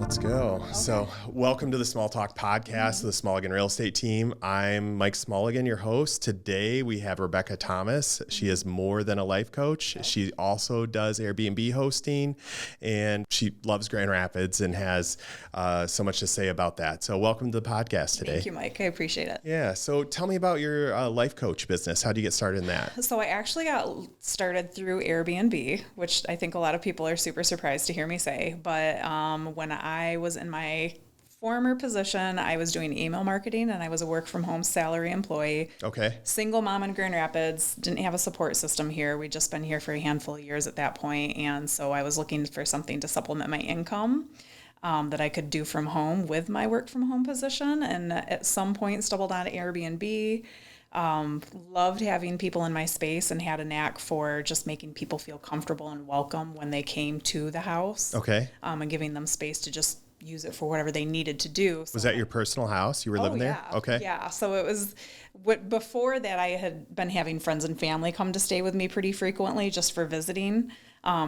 Let's go. Okay. So welcome to the Small Talk podcast of the Smallegan Real Estate team. I'm Mike Smallegan, your host. Today we have Rebecca Thomas. She is more than a life coach. She also does Airbnb hosting, and she loves Grand Rapids and has so much to say about that. So welcome to the podcast today. Thank you, Mike. I appreciate it. Yeah. So tell me about your life coach business. How do you get started in that? So I actually got started through Airbnb, which I think a lot of people are super surprised to hear me say. But when I was in my former position, I was doing email marketing and I was a work from home salary employee. Okay. Single mom in Grand Rapids, didn't have a support system here. We'd just been here for a handful of years at that point. And so I was looking for something to supplement my income that I could do from home with my work from home position. And at some point stumbled on Airbnb. Loved having people in my space and had a knack for just making people feel comfortable and welcome when they came to the house. Okay. And giving them space to just use it for whatever they needed to do. So was that your personal house? You were living there? Okay. Yeah. So it was before that I had been having friends and family come to stay with me pretty frequently just for visiting.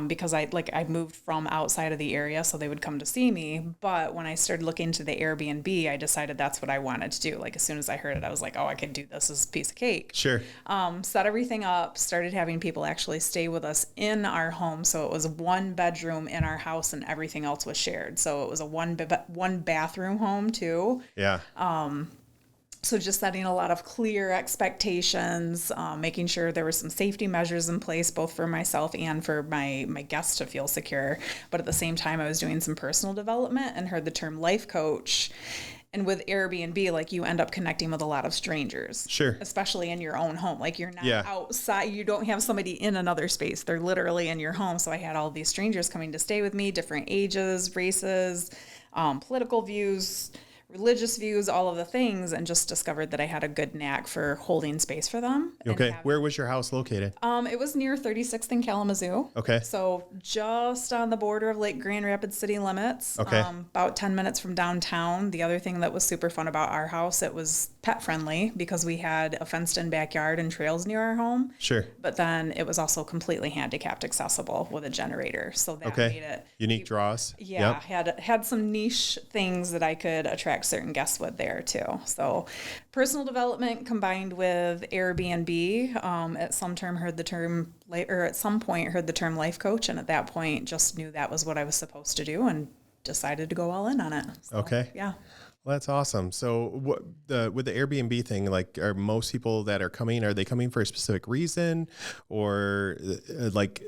Because I moved from outside of the area, so they would come to see me. But when I started looking into the Airbnb, I decided that's what I wanted to do. Like as soon as I heard it, I was like, oh, I could do this as a piece of cake. Sure. Set everything up, started having people actually stay with us in our home. So it was one bedroom in our house and everything else was shared. So it was a one bathroom home too. Yeah. So just setting a lot of clear expectations, making sure there were some safety measures in place, both for myself and for my guests to feel secure. But at the same time, I was doing some personal development and heard the term life coach. And with Airbnb, like you end up connecting with a lot of strangers. Sure. Especially in your own home. Like you're not outside. You don't have somebody in another space. They're literally in your home. So I had all these strangers coming to stay with me, different ages, races, political views, religious views, all of the things, and just discovered that I had a good knack for holding space for them. Okay. Where was your house located? It was near 36th and Kalamazoo. Okay. So just on the border of Lake Grand Rapids city limits. Okay. About 10 minutes from downtown. The other thing that was super fun about our house, it was pet friendly because we had a fenced in backyard and trails near our home. Sure. But then it was also completely handicapped accessible with a generator. So that made it unique draws. Yeah. Had some niche things that I could attract certain guests with there too. So personal development combined with Airbnb. At some point heard the term life coach, and at that point just knew that was what I was supposed to do and decided to go all in on it. So, okay. Yeah. Well, that's awesome. So with the Airbnb thing, like are most people that are they coming for a specific reason or like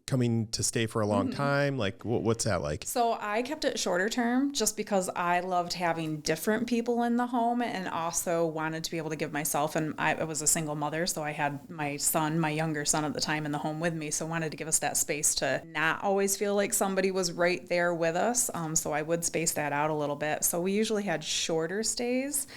coming to stay for a long time? Like what's that like? So I kept it shorter term just because I loved having different people in the home and also wanted to be able to give myself, and I was a single mother, so I had my younger son at the time in the home with me, so wanted to give us that space to not always feel like somebody was right there with us. So I would space that out a little bit. So we usually had shorter stays.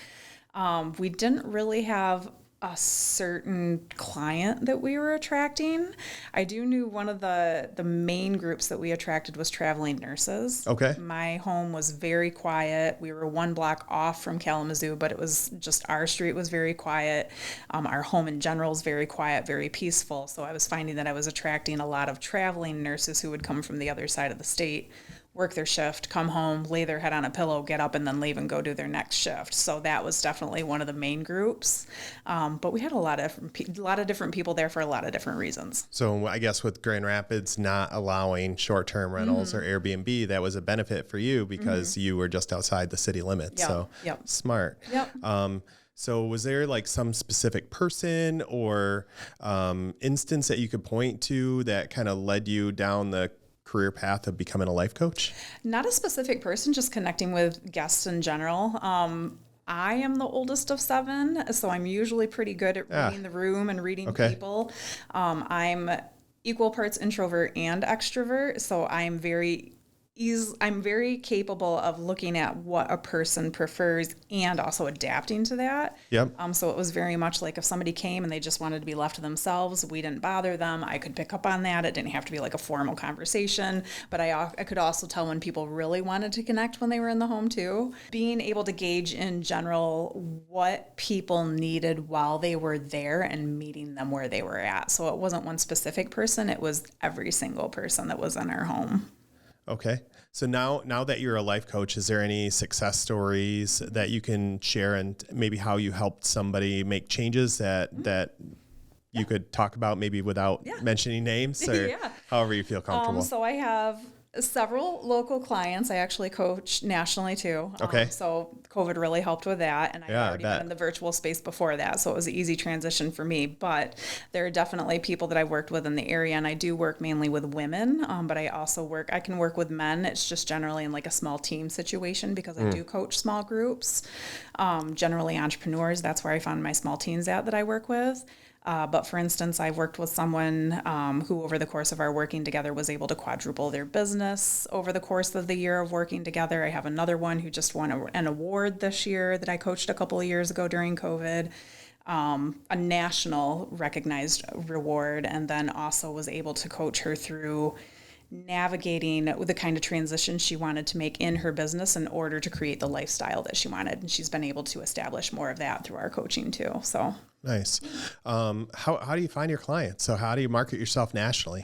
We didn't really have a certain client that we were attracting. I do knew one of the main groups that we attracted was traveling nurses. Okay. My home was very quiet. We were one block off from Kalamazoo, but it was just our street was very quiet. Our home in general is very quiet, very peaceful. So I was finding that I was attracting a lot of traveling nurses who would come from the other side of the state, work their shift, come home, lay their head on a pillow, get up, and then leave and go do their next shift. So that was definitely one of the main groups. But we had a lot of different people there for a lot of different reasons. So I guess with Grand Rapids not allowing short-term rentals or Airbnb, that was a benefit for you because you were just outside the city limits. Yep. So smart. Yep. So was there like some specific person or instance that you could point to that kind of led you down the career path of becoming a life coach? Not a specific person, just connecting with guests in general. I am the oldest of 7, so I'm usually pretty good at reading the room and reading people. I'm equal parts introvert and extrovert, so I'm very capable of looking at what a person prefers and also adapting to that. Yep. So it was very much like if somebody came and they just wanted to be left to themselves, we didn't bother them. I could pick up on that. It didn't have to be like a formal conversation, but I could also tell when people really wanted to connect when they were in the home too. Being able to gauge in general what people needed while they were there and meeting them where they were at. So it wasn't one specific person. It was every single person that was in our home. Okay. So now that you're a life coach, is there any success stories that you can share, and maybe how you helped somebody make changes that you could talk about, maybe without mentioning names, or however you feel comfortable? So I have several local clients. I actually coach nationally too. Okay. So COVID really helped with that. And I've already been in the virtual space before that. So it was an easy transition for me. But there are definitely people that I've worked with in the area. And I do work mainly with women. But I also I can work with men. It's just generally in like a small team situation because I do coach small groups. Generally entrepreneurs. That's where I found my small teams at that I work with. But for instance, I've worked with someone who over the course of our working together was able to quadruple their business over the course of the year of working together. I have another one who just won an award this year that I coached a couple of years ago during COVID, a national recognized reward, and then also was able to coach her through navigating the kind of transition she wanted to make in her business in order to create the lifestyle that she wanted. And she's been able to establish more of that through our coaching too. So nice. How do you find your clients? So how do you market yourself nationally?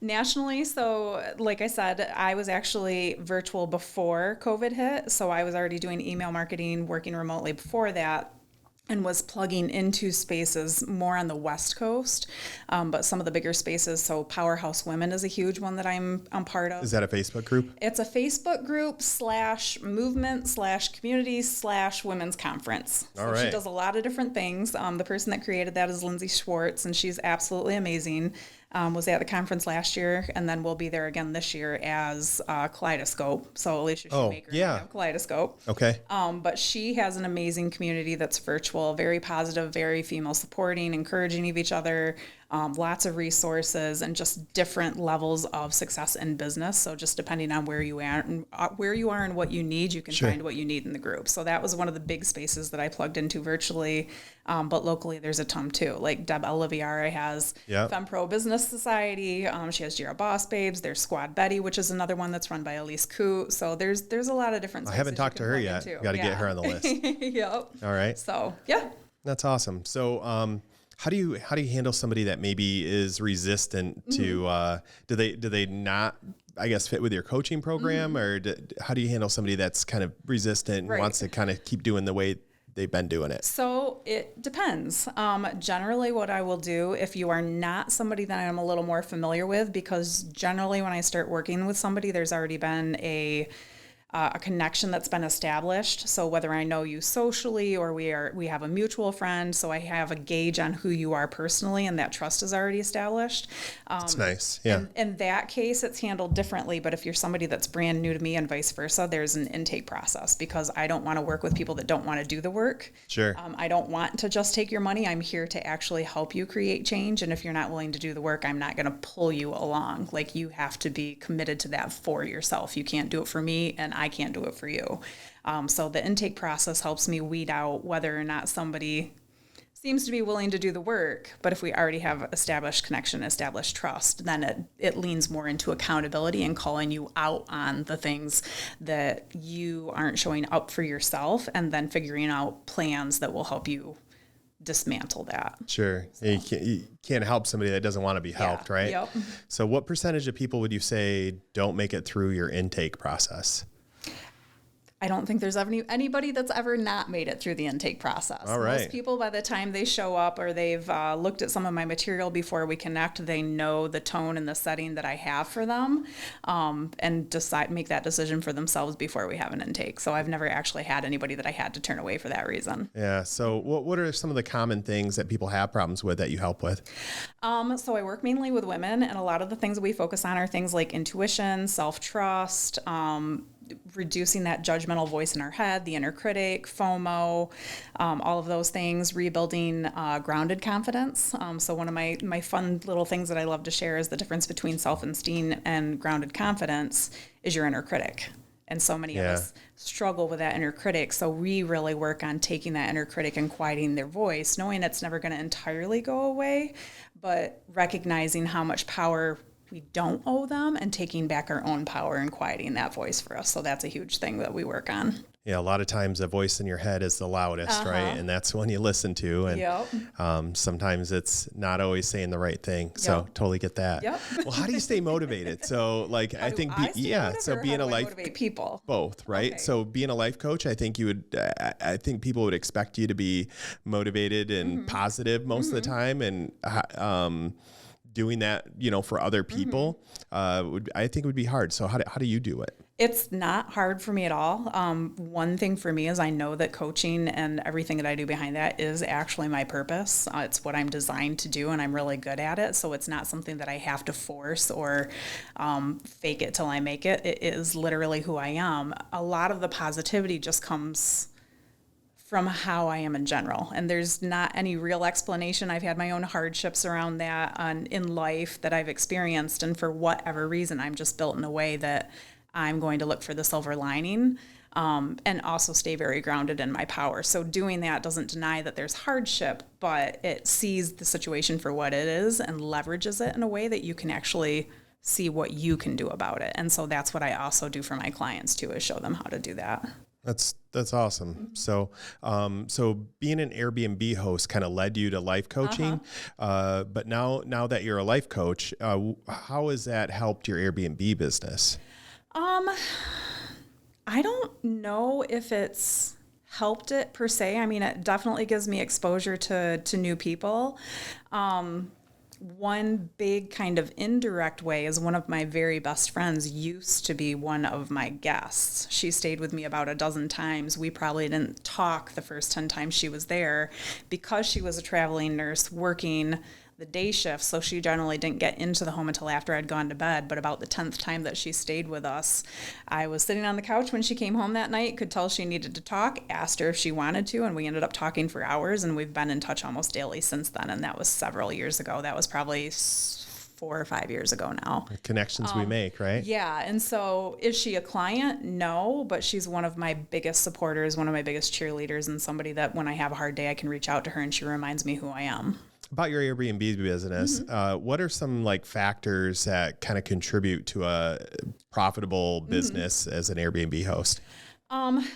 Nationally. So like I said, I was actually virtual before COVID hit. So I was already doing email marketing, working remotely before that, and was plugging into spaces more on the West Coast, but some of the bigger spaces. So Powerhouse Women is a huge one that I'm part of. Is that a Facebook group? It's a Facebook group /movement /community /women's conference. So all right. She does a lot of different things. The person that created that is Lindsay Schwartz, and she's absolutely amazing. Was at the conference last year, and then we'll be there again this year as Kaleidoscope. So Alicia Shoemaker of Kaleidoscope. Okay. But she has an amazing community that's virtual, very positive, very female supporting, encouraging of each other, lots of resources, and just different levels of success in business. So just depending on where you are and what you need, you can find what you need in the group. So that was one of the big spaces that I plugged into virtually. But locally, there's a ton too. Like Deb Oliviera has FemPro Business Society. She has Jira Boss Babes. There's Squad Betty, which is another one that's run by Elise Coote. So there's a lot of different. I haven't talked to her yet. Got to get her on the list. Yep. All right. So that's awesome. So how do you handle somebody that maybe is resistant to? Do they not, I guess, fit with your coaching program, or how do you handle somebody that's kind of resistant and wants to kind of keep doing the way they've been doing it? So it depends. Generally what I will do, if you are not somebody that I'm a little more familiar with, because generally when I start working with somebody, there's already been a connection that's been established. So whether I know you socially or we have a mutual friend, so I have a gauge on who you are personally, and that trust is already established. That's nice. Yeah. In that case, it's handled differently. But if you're somebody that's brand new to me and vice versa, there's an intake process, because I don't want to work with people that don't want to do the work. Sure. I don't want to just take your money. I'm here to actually help you create change. And if you're not willing to do the work, I'm not going to pull you along. Like, you have to be committed to that for yourself. You can't do it for me, and I can't do it for you. So the intake process helps me weed out whether or not somebody seems to be willing to do the work. But if we already have established connection, established trust, then it leans more into accountability and calling you out on the things that you aren't showing up for yourself, and then figuring out plans that will help you dismantle that. Sure. So. You can't help somebody that doesn't want to be helped, right? Yep. So what percentage of people would you say don't make it through your intake process? I don't think there's anybody that's ever not made it through the intake process. All right. Most people, by the time they show up or they've looked at some of my material before we connect, they know the tone and the setting that I have for them, and make that decision for themselves before we have an intake. So I've never actually had anybody that I had to turn away for that reason. Yeah. So what are some of the common things that people have problems with that you help with? So I work mainly with women, and a lot of the things that we focus on are things like intuition, self-trust, reducing that judgmental voice in our head, the inner critic, FOMO, all of those things, rebuilding grounded confidence. So one of my fun little things that I love to share is the difference between self-esteem and grounded confidence is your inner critic. And so many of us struggle with that inner critic. So we really work on taking that inner critic and quieting their voice, knowing it's never going to entirely go away, but recognizing how much power we don't owe them, and taking back our own power and quieting that voice for us. So that's a huge thing that we work on. Yeah, a lot of times the voice in your head is the loudest, right? And that's one you listen to. And sometimes it's not always saying the right thing. So totally get that. Well, how do you stay motivated? So like, so being a life, motivate people. Both, right? Okay. So being a life coach, I think I think people would expect you to be motivated and positive most of the time. And, doing that, for other people, I think would be hard. So how do you do it? It's not hard for me at all. One thing for me is I know that coaching and everything that I do behind that is actually my purpose. It's what I'm designed to do, and I'm really good at it. So it's not something that I have to force or fake it till I make it. It is literally who I am. A lot of the positivity just comes from how I am in general. And there's not any real explanation. I've had my own hardships around that in life that I've experienced. And for whatever reason, I'm just built in a way that I'm going to look for the silver lining and also stay very grounded in my power. So doing that doesn't deny that there's hardship, but it sees the situation for what it is and leverages it in a way that you can actually see what you can do about it. And so that's what I also do for my clients too, is show them how to do that. That's awesome. So, so being an Airbnb host kind of led you to life coaching. But now that you're a life coach, how has that helped your Airbnb business? I don't know if it's helped it per se. I mean, it definitely gives me exposure to new people. One big kind of indirect way is one of my very best friends used to be one of my guests. She stayed with me about a dozen times. We probably didn't talk the first 10 times she was there because she was a traveling nurse working the day shift, so she generally didn't get into the home until after I'd gone to bed. But about the 10th time that she stayed with us, I was sitting on the couch when she came home that night, could tell she needed to talk, asked her if she wanted to, and we ended up talking for hours, and we've been in touch almost daily since then, and that was several years ago. That was probably 4 or 5 years ago now. The connections we make, right? Yeah, and so is she a client? No, but she's one of my biggest supporters, one of my biggest cheerleaders, and somebody that when I have a hard day, I can reach out to her, and she reminds me who I am. About your Airbnb business, what are some factors that kind of contribute to a profitable business as an Airbnb host?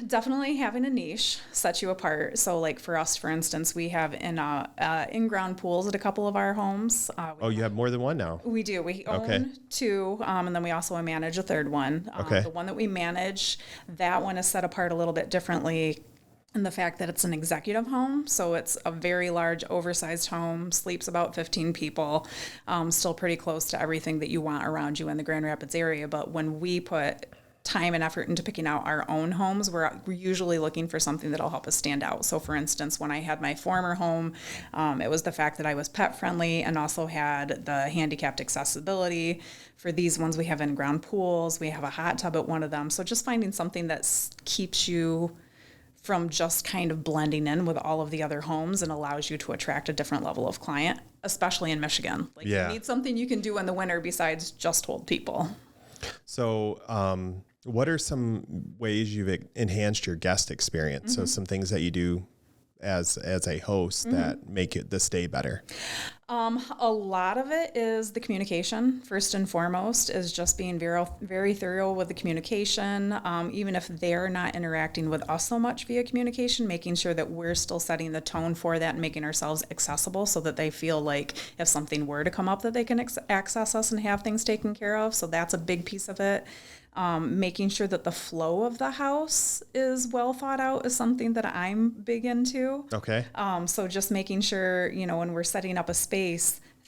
Definitely having a niche sets you apart. So like for us, for instance, we have in-ground pools at a couple of our homes. You have more than one now? We do. We own 2, and then we also manage a third one. The one that we manage, that one is set apart a little bit differently. And the fact that it's an executive home, so it's a very large, oversized home, sleeps about 15 people, still pretty close to everything that you want around you in the Grand Rapids area. But when we put time and effort into picking out our own homes, we're usually looking for something that'll help us stand out. So for instance, when I had my former home, it was the fact that I was pet friendly and also had the handicapped accessibility. For these ones, we have in-ground pools, we have a hot tub at one of them. So just finding something that keeps you from just kind of blending in with all of the other homes and allows you to attract a different level of client, especially in Michigan. You need something you can do in the winter besides just hold people. So, what are some ways you've enhanced your guest experience? So some things that you do as a host that make the stay better? A lot of it is the communication. First and foremost is just being very, very thorough with the communication. Even if they're not interacting with us so much via communication, making sure that we're still setting the tone for that and making ourselves accessible so that they feel like if something were to come up that they can access us and have things taken care of. So that's a big piece of it. Making sure that the flow of the house is well thought out is something that I'm big into. Okay. So just making sure, when we're setting up a space,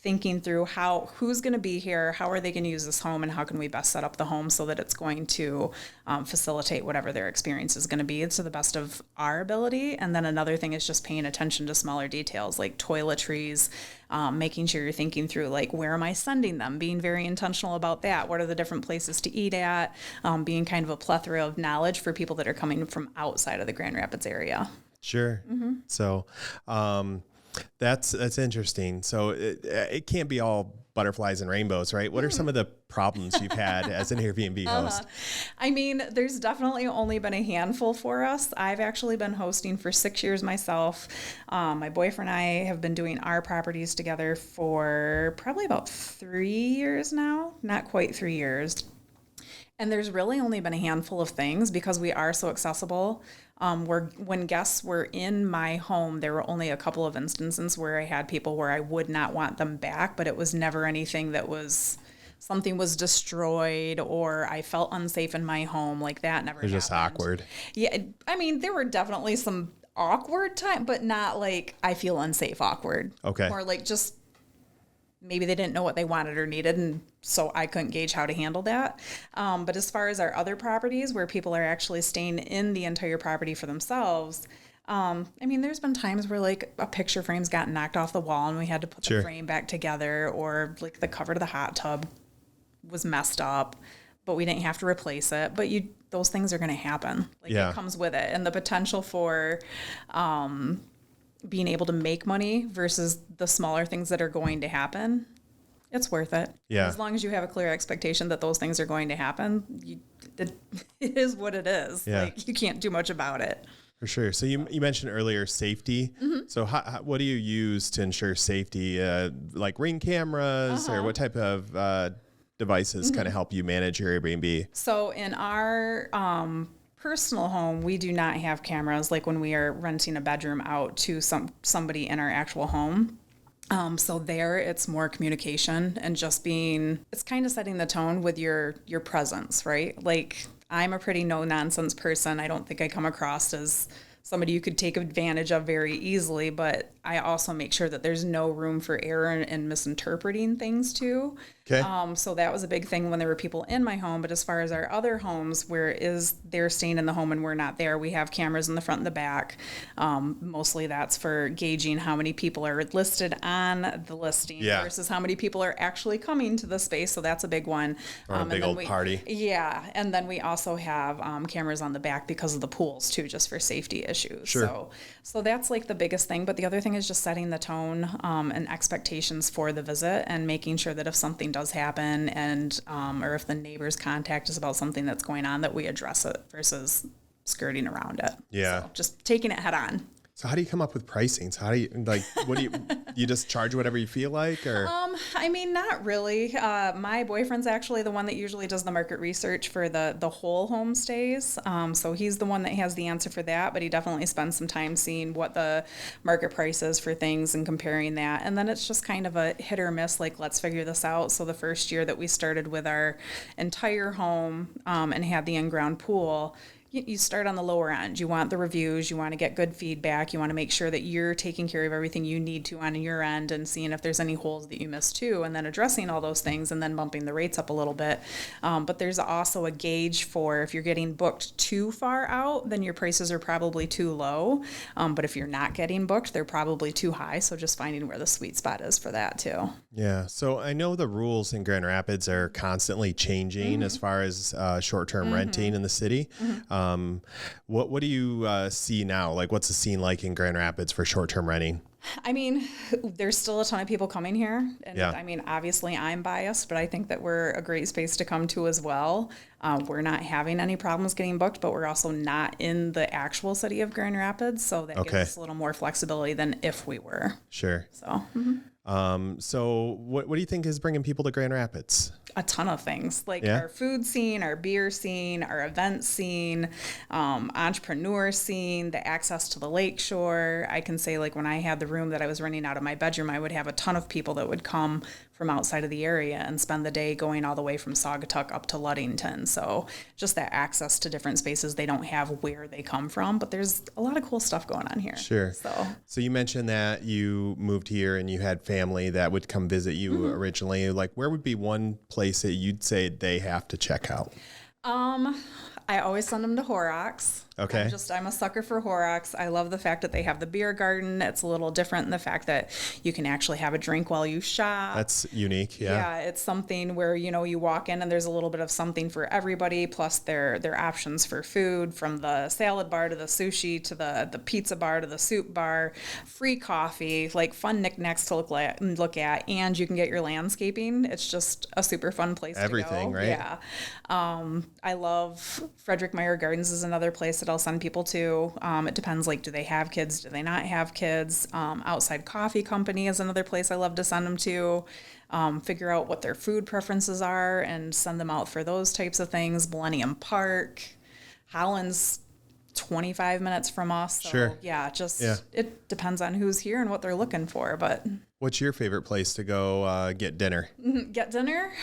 thinking through who's going to be here, how are they going to use this home, and how can we best set up the home so that it's going to facilitate whatever their experience is going to be to the best of our ability. And then another thing is just paying attention to smaller details like toiletries, making sure you're thinking through where am I sending them, being very intentional about that. What are the different places to eat at, being kind of a plethora of knowledge for people that are coming from outside of the Grand Rapids area. Sure. So, That's interesting. So it can't be all butterflies and rainbows, right? What are some of the problems you've had as an Airbnb host? I mean, there's definitely only been a handful for us. I've actually been hosting for 6 years myself. My boyfriend and I have been doing our properties together for probably about 3 years now, not quite 3 years. And there's really only been a handful of things because we are so accessible. When guests were in my home, there were only a couple of instances where I had people where I would not want them back, but it was never anything that was something was destroyed or I felt unsafe in my home. Like that never happened. Just awkward. Yeah, I mean, there were definitely some awkward time, but not like I feel unsafe awkward. Okay. Or like just maybe they didn't know what they wanted or needed, and so I couldn't gauge how to handle that. But as far as our other properties where people are actually staying in the entire property for themselves, I mean, there's been times where like a picture frame's gotten knocked off the wall and we had to put the frame back together, or like the cover to the hot tub was messed up, but we didn't have to replace it. But those things are going to happen. Like it comes with it, and the potential for being able to make money versus the smaller things that are going to happen, it's worth it. Yeah. As long as you have a clear expectation that those things are going to happen, it is what it is. Yeah. Like you can't do much about it. For sure. So you mentioned earlier safety. So what do you use to ensure safety? Like Ring cameras or what type of devices kind of help you manage your Airbnb? So in our personal home, we do not have cameras like when we are renting a bedroom out to somebody in our actual home. So there it's more communication and just it's kind of setting the tone with your presence, right? Like I'm a pretty no nonsense person. I don't think I come across as somebody you could take advantage of very easily, but I also make sure that there's no room for error and misinterpreting things too. Okay. So that was a big thing when there were people in my home. But as far as our other homes where they're staying in the home and we're not there, we have cameras in the front and the back. Mostly that's for gauging how many people are listed on the listing versus how many people are actually coming to the space. So that's a big one. Or a big old party. Yeah. And then we also have cameras on the back because of the pools too, just for safety issues. Sure. So that's like the biggest thing. But the other thing is just setting the tone and expectations for the visit and making sure that if something does happen and or if the neighbors contact us about something that's going on, that we address it versus skirting around it. Yeah. So just taking it head on. So how do you come up with pricing? So how do you you just charge whatever you feel like, or? I mean, not really. My boyfriend's actually the one that usually does the market research for the whole homestays. So he's the one that has the answer for that, but he definitely spends some time seeing what the market price is for things and comparing that. And then it's just kind of a hit or miss, like, let's figure this out. So the first year that we started with our entire home and had the in-ground pool, you start on the lower end. You want the reviews, you want to get good feedback, you want to make sure that you're taking care of everything you need to on your end and seeing if there's any holes that you missed too, and then addressing all those things and then bumping the rates up a little bit. But there's also a gauge for if you're getting booked too far out, then your prices are probably too low. But if you're not getting booked, they're probably too high. So just finding where the sweet spot is for that too. Yeah. So I know the rules in Grand Rapids are constantly changing as far as short-term renting in the city. What do you see now? Like, what's the scene like in Grand Rapids for short-term renting? I mean, there's still a ton of people coming here. And I mean, obviously I'm biased, but I think that we're a great space to come to as well. We're not having any problems getting booked, but we're also not in the actual city of Grand Rapids. So that gives us a little more flexibility than if we were. Sure. So, so what do you think is bringing people to Grand Rapids? A ton of things, like our food scene, our beer scene, our event scene, entrepreneur scene, the access to the lakeshore. I can say, like, when I had the room that I was renting out of my bedroom, I would have a ton of people that would come from outside of the area and spend the day going all the way from Saugatuck up to Ludington. So just that access to different spaces, they don't have where they come from, but there's a lot of cool stuff going on here. Sure. So you mentioned that you moved here and you had family that would come visit you originally. Like, where would be one place that you'd say they have to check out? I always send them to Horrocks. Okay. I'm a sucker for Horrocks. I love the fact that they have the beer garden. It's a little different in the fact that you can actually have a drink while you shop. That's unique. Yeah. Yeah, it's something where, you walk in and there's a little bit of something for everybody, plus their options for food, from the salad bar to the sushi to the pizza bar to the soup bar, free coffee, like fun knickknacks to look at, and you can get your landscaping. It's just a super fun place Everything, to go. right? Yeah. I love Frederick Meyer Gardens is another place that I'll send people to. It depends, like, do they have kids? Do they not have kids? Outside Coffee Company is another place I love to send them to. Figure out what their food preferences are and send them out for those types of things. Millennium Park, Holland's 25 minutes from us. So, Sure. Yeah, it depends on who's here and what they're looking for. But What's your favorite place to go get dinner? get dinner?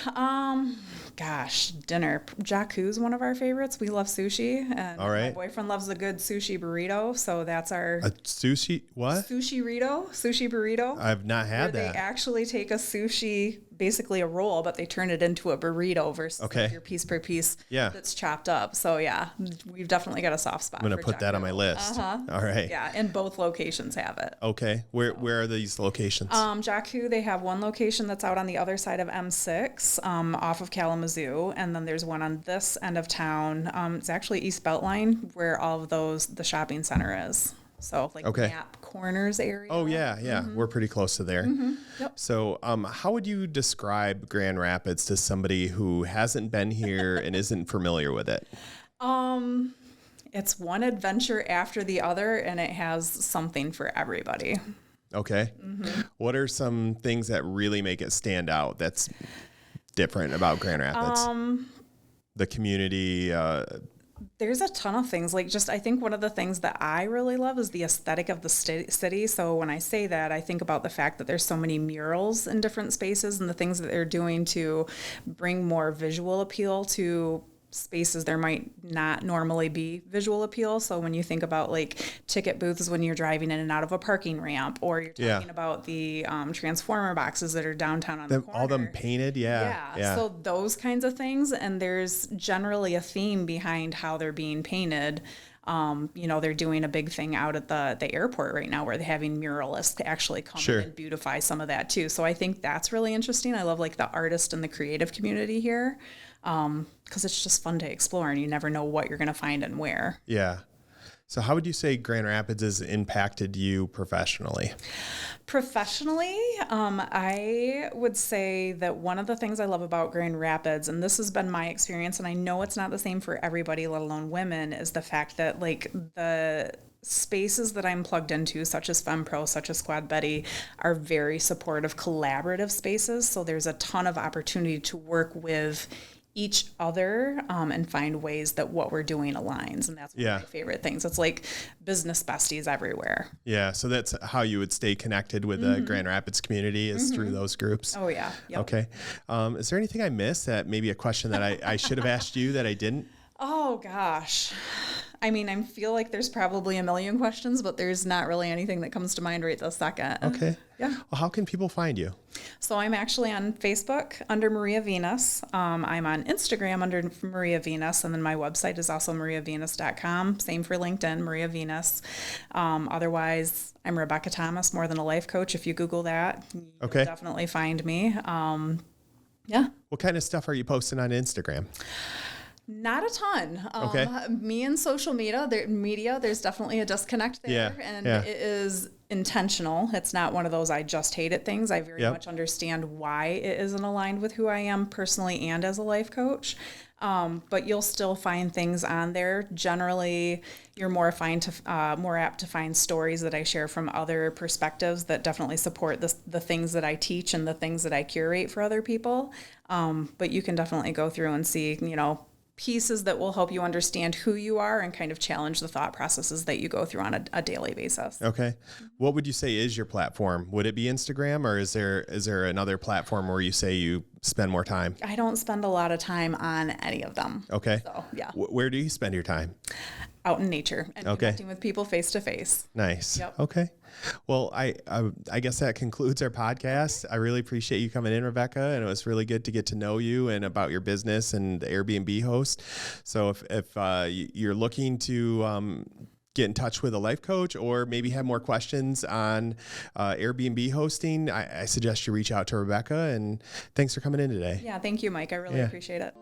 Dinner. Jakku's one of our favorites. We love sushi. And All right. my boyfriend loves a good sushi burrito. So that's our A sushi? What? sushi burrito. I've not had where that. They actually take a sushi, basically a roll, but they turn it into a burrito versus like your piece per piece that's chopped up. So yeah, we've definitely got a soft spot. I'm going to put that on my list. All right. Yeah, and both locations have it. Okay. Where are these locations? Jakku, they have one location that's out on the other side of M6, off of Kalamazoo, and then there's one on this end of town. It's actually East Beltline, where all of the shopping center is. So like Map Corners area. Oh yeah. Mm-hmm. We're pretty close to there. Mm-hmm. Yep. So how would you describe Grand Rapids to somebody who hasn't been here and isn't familiar with it? It's one adventure after the other, and it has something for everybody. Okay. Mm-hmm. What are some things that really make it stand out that's different about Grand Rapids? The community. There's a ton of things. I think one of the things that I really love is the aesthetic of the city. So when I say that, I think about the fact that there's so many murals in different spaces and the things that they're doing to bring more visual appeal to spaces there might not normally be visual appeal. So when you think about like ticket booths when you're driving in and out of a parking ramp, or you're talking about the transformer boxes that are downtown on the corner. All them painted, yeah. So those kinds of things, and there's generally a theme behind how they're being painted. They're doing a big thing out at the airport right now where they're having muralists actually come in and beautify some of that too. So I think that's really interesting. I love like the artist and the creative community here. Because it's just fun to explore and you never know what you're going to find and where. Yeah. So how would you say Grand Rapids has impacted you professionally? Professionally, I would say that one of the things I love about Grand Rapids, and this has been my experience, and I know it's not the same for everybody, let alone women, is the fact that like the spaces that I'm plugged into, such as FemPro, such as Squad Betty, are very supportive, collaborative spaces. So there's a ton of opportunity to work with each other and find ways that what we're doing aligns. And that's one of my favorite things. It's like business besties everywhere. Yeah. So that's how you would stay connected with the Grand Rapids community is through those groups. Oh, yeah. Yep. Okay. Is there anything I missed that maybe a question that I should have asked you that I didn't? Oh, gosh. I mean, I feel like there's probably a million questions, but there's not really anything that comes to mind right this second. Okay. Yeah. Well, how can people find you? So I'm actually on Facebook under Maria Venus. I'm on Instagram under Maria Venus, and then my website is also mariavenus.com. Same for LinkedIn, Maria Venus. Otherwise, I'm Rebecca Thomas, More Than a Life Coach. If you Google that, you'll definitely find me. Yeah. What kind of stuff are you posting on Instagram? Not a ton. Me and social media, there's definitely a disconnect there. It is intentional. It's not one of those I just hate it things. I very much understand why it isn't aligned with who I am personally and as a life coach. But you'll still find things on there. Generally, you're more apt to find stories that I share from other perspectives that definitely support the things that I teach and the things that I curate for other people. But you can definitely go through and see, pieces that will help you understand who you are and kind of challenge the thought processes that you go through on a daily basis. Okay. What would you say is your platform? Would it be Instagram, or is there another platform where you say you spend more time? I don't spend a lot of time on any of them. Okay. So, yeah. Where do you spend your time? out in nature and connecting with people face to face. Nice. Yep. Okay. Well, I guess that concludes our podcast. I really appreciate you coming in, Rebecca, and it was really good to get to know you and about your business and the Airbnb host. So if you're looking to get in touch with a life coach or maybe have more questions on Airbnb hosting, I suggest you reach out to Rebecca, and thanks for coming in today. Yeah, thank you, Mike. I really appreciate it.